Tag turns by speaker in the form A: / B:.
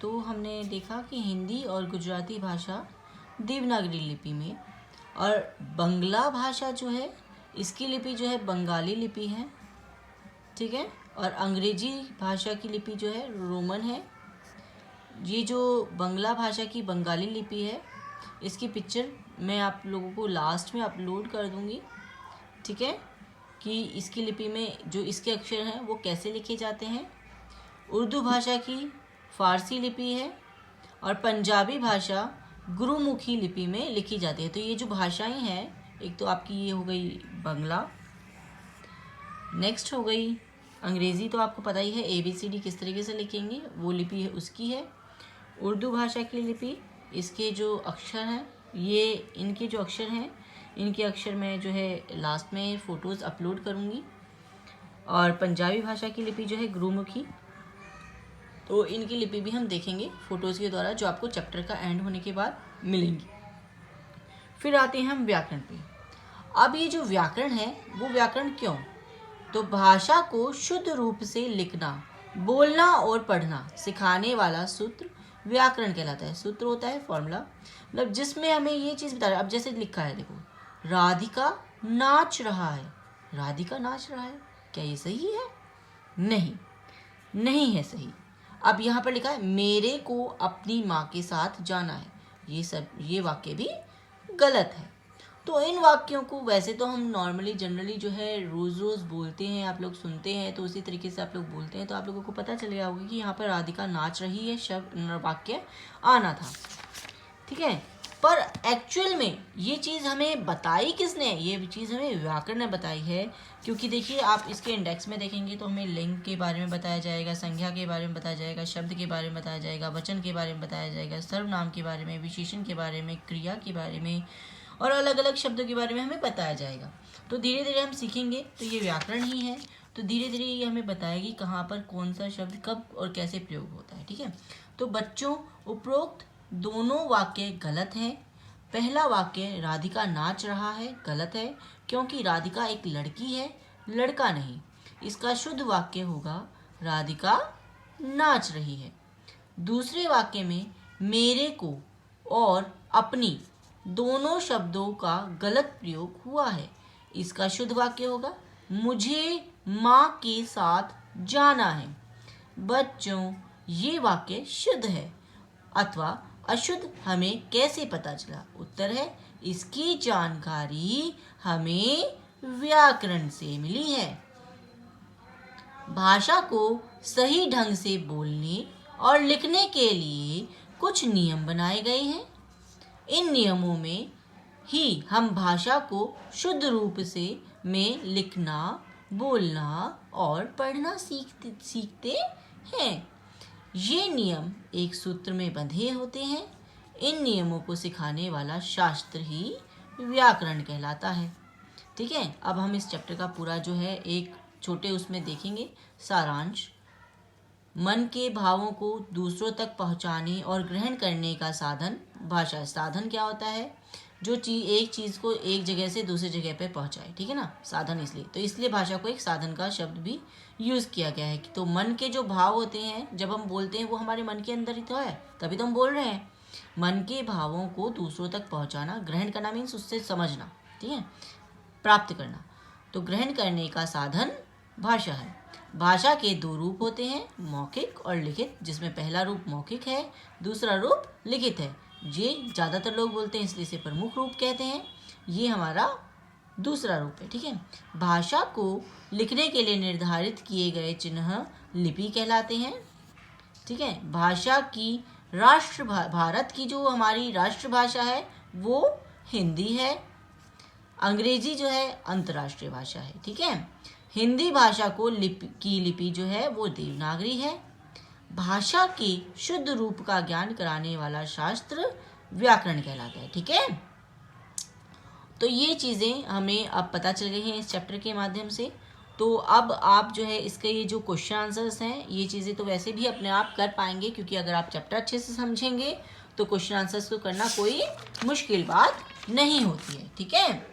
A: तो हमने देखा कि हिंदी और गुजराती भाषा देवनागरी लिपि में, और बंगला भाषा जो है इसकी लिपि जो है बंगाली लिपि है, ठीक है। और अंग्रेजी भाषा की लिपि जो है रोमन है। ये जो बंगला भाषा की बंगाली लिपि है इसकी पिक्चर मैं आप लोगों को लास्ट में अपलोड कर दूंगी, ठीक है, कि इसकी लिपि में जो इसके अक्षर हैं वो कैसे लिखे जाते हैं। उर्दू भाषा की फ़ारसी लिपि है और पंजाबी भाषा गुरुमुखी लिपि में लिखी जाती है। तो ये जो भाषाएं हैं, एक तो आपकी ये हो गई बंगला, नेक्स्ट हो गई अंग्रेज़ी, तो आपको पता ही है ABCD किस तरीके से लिखेंगे, वो लिपि है उसकी है। उर्दू भाषा की लिपि, इसके जो अक्षर हैं, ये इनके जो अक्षर हैं, इनके अक्षर मैं जो है लास्ट में फ़ोटोज़ अपलोड करूँगी। और पंजाबी भाषा की लिपि जो है गुरुमुखी, तो इनकी लिपि भी हम देखेंगे फ़ोटोज़ के द्वारा, जो आपको चैप्टर का एंड होने के बाद मिलेंगी। फिर आते हैं हम व्याकरण पे। अब ये जो व्याकरण है वो व्याकरण क्यों, तो भाषा को शुद्ध रूप से लिखना, बोलना और पढ़ना सिखाने वाला सूत्र व्याकरण कहलाता है। सूत्र होता है फॉर्मूला, मतलब जिसमें हमें ये चीज़ बता रहा है। अब जैसे लिखा है, देखो, राधिका नाच रहा है। राधिका नाच रहा है, क्या ये सही है? नहीं, नहीं है सही। अब यहाँ पर लिखा है मेरे को अपनी माँ के साथ जाना है, ये वाक्य भी गलत है। तो इन वाक्यों को वैसे तो हम नॉर्मली जनरली जो है रोज़ रोज़ बोलते हैं, आप लोग सुनते हैं, तो उसी तरीके से आप लोग बोलते हैं, तो आप लोगों को पता चल गया होगा कि यहाँ पर राधिका नाच रही है शब्द वाक्य आना था, ठीक है। पर एक्चुअल में ये चीज़ हमें बताई किसने, ये चीज़ हमें व्याकरण ने बताई है। क्योंकि देखिए आप इसके इंडेक्स में देखेंगे तो हमें लिंग के बारे में बताया जाएगा, संज्ञा के बारे में बताया जाएगा, शब्द के बारे में बताया जाएगा, वचन के बारे में बताया जाएगा, सर्वनाम के बारे में, विशेषण के बारे में, क्रिया के बारे में, और अलग अलग शब्दों के बारे में हमें बताया जाएगा। तो धीरे धीरे हम सीखेंगे, तो ये व्याकरण ही है। तो धीरे धीरे ये हमें बताएगी कहाँ पर कौन सा शब्द कब और कैसे प्रयोग होता है, ठीक है। तो बच्चों, उपरोक्त दोनों वाक्य गलत हैं। पहला वाक्य राधिका नाच रहा है गलत है, क्योंकि राधिका एक लड़की है, लड़का नहीं। इसका शुद्ध वाक्य होगा राधिका नाच रही है। दूसरे वाक्य में मेरे को और अपनी दोनों शब्दों का गलत प्रयोग हुआ है। इसका शुद्ध वाक्य होगा मुझे माँ के साथ जाना है। बच्चों, ये वाक्य शुद्ध है अथवा अशुद्ध हमें कैसे पता चला? उत्तर है इसकी जानकारी हमें व्याकरण से मिली है। भाषा को सही ढंग से बोलने और लिखने के लिए कुछ नियम बनाए गए हैं। इन नियमों में ही हम भाषा को शुद्ध रूप से में लिखना, बोलना और पढ़ना सीखते हैं। ये नियम एक सूत्र में बंधे होते हैं। इन नियमों को सिखाने वाला शास्त्र ही व्याकरण कहलाता है, ठीक है। अब हम इस चैप्टर का पूरा जो है एक छोटे उसमें देखेंगे सारांश। मन के भावों को दूसरों तक पहुंचाने और ग्रहण करने का साधन भाषा। साधन क्या होता है? जो एक चीज़ को एक जगह से दूसरी जगह पे पहुंचाए, ठीक है ना, साधन। इसलिए भाषा को एक साधन का शब्द भी यूज़ किया गया है। तो मन के जो भाव होते हैं, जब हम बोलते हैं, वो हमारे मन के अंदर ही तो है, तभी तो हम बोल रहे हैं। मन के भावों को दूसरों तक पहुँचाना, ग्रहण करना मीन्स उससे समझना, ठीक है, प्राप्त करना। तो ग्रहण करने का साधन भाषा है। भाषा के दो रूप होते हैं, मौखिक और लिखित, जिसमें पहला रूप मौखिक है, दूसरा रूप लिखित है। ये ज़्यादातर लोग बोलते हैं, इसलिए इसे प्रमुख रूप कहते हैं। ये हमारा दूसरा रूप है, ठीक है। भाषा को लिखने के लिए निर्धारित किए गए चिन्ह लिपि कहलाते हैं, ठीक है। भाषा की भारत की जो हमारी राष्ट्रभाषा है वो हिंदी है। अंग्रेजी जो है अंतर्राष्ट्रीय भाषा है, ठीक है। हिंदी भाषा को लिपि जो है वो देवनागरी है। भाषा के शुद्ध रूप का ज्ञान कराने वाला शास्त्र व्याकरण कहलाता है, ठीक है। तो ये चीज़ें हमें अब पता चल गई हैं इस चैप्टर के माध्यम से। तो अब आप जो है इसके ये जो क्वेश्चन आंसर्स हैं, ये चीज़ें तो वैसे भी अपने आप कर पाएंगे, क्योंकि अगर आप चैप्टर अच्छे से समझेंगे तो क्वेश्चन आंसर्स को करना कोई मुश्किल बात नहीं होती है, ठीक है।